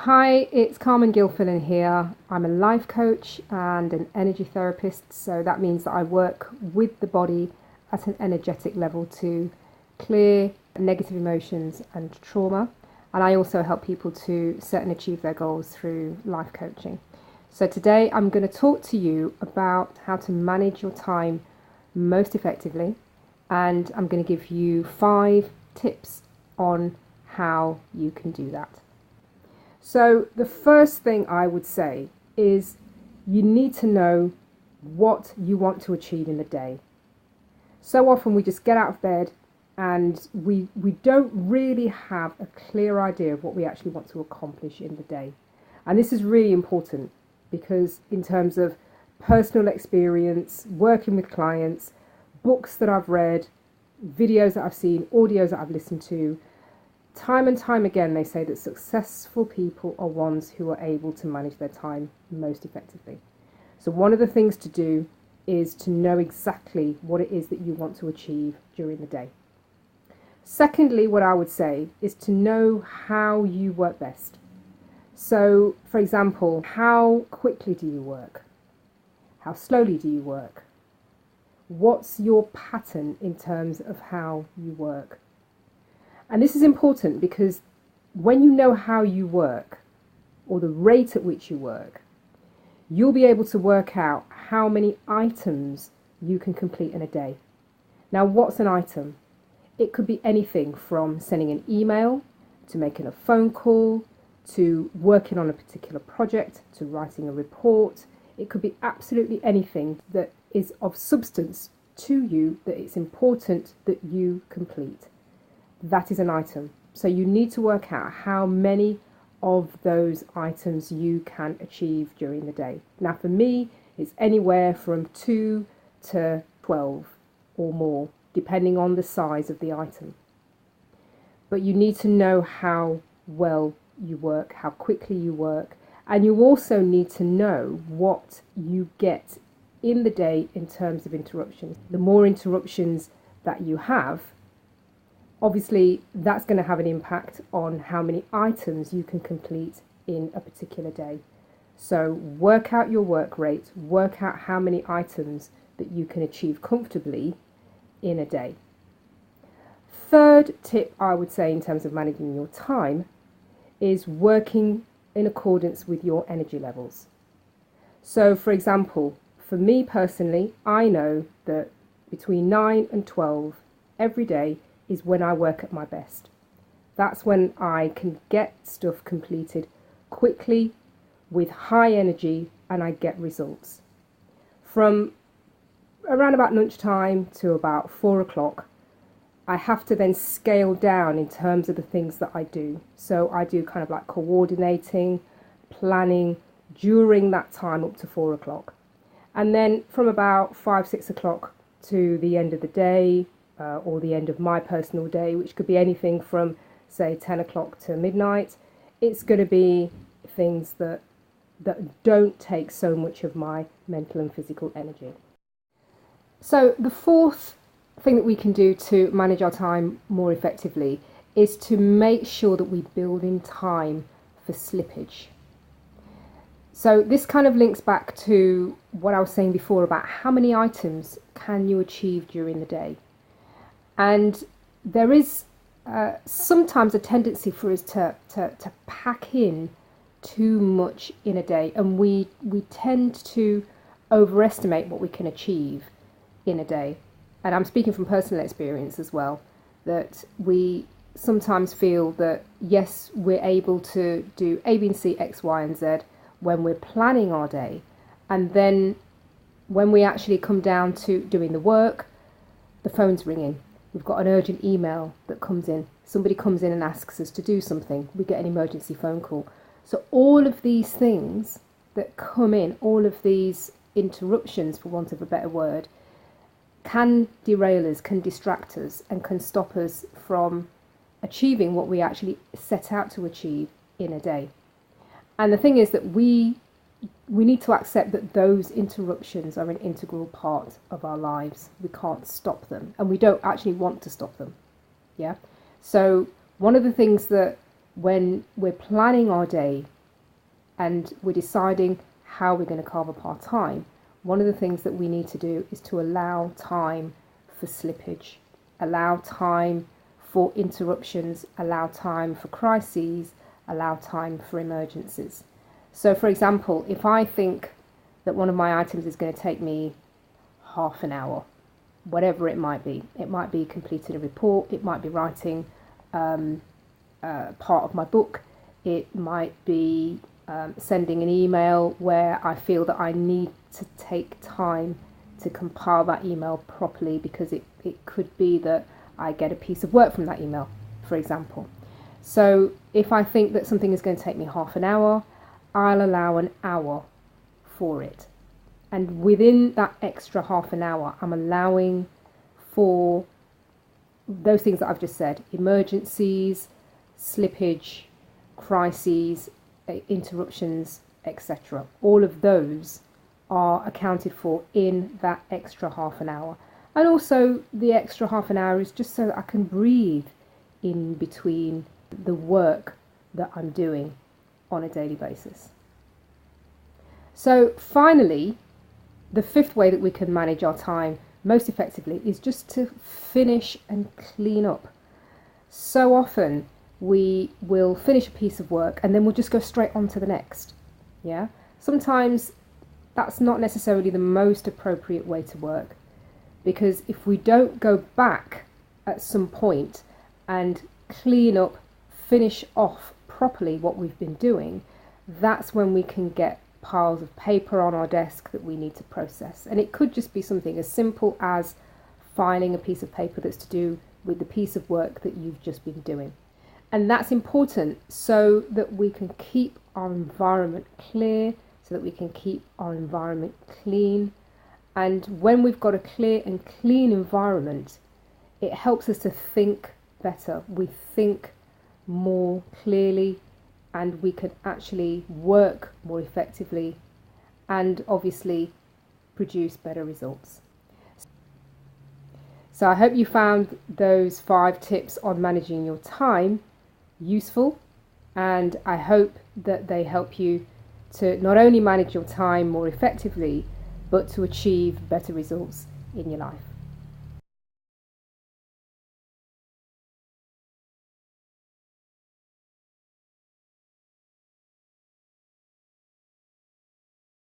Hi, it's Carmen Gilfillan here. I'm a life coach and an energy therapist, so that means that I work with the body at an energetic level to clear negative emotions and trauma. And I also help people to set and achieve their goals through life coaching. So today I'm going to talk to you about how to manage your time most effectively, and I'm going to give you 5 tips on how you can do that. So the first thing I would say is you need to know what you want to achieve in the day. So often we just get out of bed and we don't really have a clear idea of what we actually want to accomplish in the day. And this is really important because in terms of personal experience, working with clients, books that I've read, videos that I've seen, audios that I've listened to, time and time again, they say that successful people are ones who are able to manage their time most effectively. So one of the things to do is to know exactly what it is that you want to achieve during the day. Secondly, what I would say is to know how you work best. So, for example, how quickly do you work? How slowly do you work? What's your pattern in terms of how you work? And this is important because when you know how you work, or the rate at which you work, you'll be able to work out how many items you can complete in a day. Now, what's an item? It could be anything from sending an email, to making a phone call, to working on a particular project, to writing a report. It could be absolutely anything that is of substance to you that it's important that you complete. That is an item. So you need to work out how many of those items you can achieve during the day. Now for me, it's anywhere from 2 to 12 or more, depending on the size of the item. But you need to know how well you work, how quickly you work, and you also need to know what you get in the day in terms of interruptions. The more interruptions that you have, obviously, that's going to have an impact on how many items you can complete in a particular day. So work out your work rate, work out how many items that you can achieve comfortably in a day. Third tip I would say in terms of managing your time is working in accordance with your energy levels. So for example, for me personally, I know that between 9 and 12 every day is when I work at my best. That's when I can get stuff completed quickly, with high energy, and I get results. From around about lunchtime to about 4 o'clock, I have to then scale down in terms of the things that I do. So I do kind of like coordinating, planning during that time up to 4 o'clock. And then from about 5, 6 o'clock to the end of the day, or the end of my personal day, which could be anything from, say, 10 o'clock to midnight, it's going to be things that don't take so much of my mental and physical energy. So the fourth thing that we can do to manage our time more effectively is to make sure that we build in time for slippage. So this kind of links back to what I was saying before about how many items can you achieve during the day. And there is sometimes a tendency for us to pack in too much in a day, and we tend to overestimate what we can achieve in a day. And I'm speaking from personal experience as well, that we sometimes feel that yes, we're able to do A, B and C, X, Y and Z when we're planning our day, and then when we actually come down to doing the work, the phone's ringing. We've got an urgent email that comes in. Somebody comes in and asks us to do something. We get an emergency phone call. So all of these things that come in, all of these interruptions, for want of a better word, can derail us, can distract us, and can stop us from achieving what we actually set out to achieve in a day. And the thing is that we need to accept that those interruptions are an integral part of our lives. We can't stop them, and we don't actually want to stop them. Yeah. So one of the things that when we're planning our day, and we're deciding how we're going to carve up our time, one of the things that we need to do is to allow time for slippage, allow time for interruptions, allow time for crises, allow time for emergencies. So for example, if I think that one of my items is going to take me half an hour, whatever it might be completing a report, it might be writing part of my book, it might be sending an email where I feel that I need to take time to compile that email properly, because it could be that I get a piece of work from that email, for example. So if I think that something is going to take me half an hour, I'll allow an hour for it. And within that extra half an hour, I'm allowing for those things that I've just said: emergencies, slippage, crises, interruptions, etc. All of those are accounted for in that extra half an hour. And also the extra half an hour is just so that I can breathe in between the work that I'm doing on a daily basis. So finally, the fifth way that we can manage our time most effectively is just to finish and clean up. So often we will finish a piece of work and then we'll just go straight on to the next. Yeah. Sometimes that's not necessarily the most appropriate way to work, because if we don't go back at some point and clean up, finish off properly what we've been doing, that's when we can get piles of paper on our desk that we need to process. And it could just be something as simple as filing a piece of paper that's to do with the piece of work that you've just been doing. And that's important so that we can keep our environment clear, so that we can keep our environment clean. And when we've got a clear and clean environment, it helps us to think better. We think more clearly, and we can actually work more effectively and obviously produce better results. So I hope you found those 5 tips on managing your time useful, and I hope that they help you to not only manage your time more effectively, but to achieve better results in your life.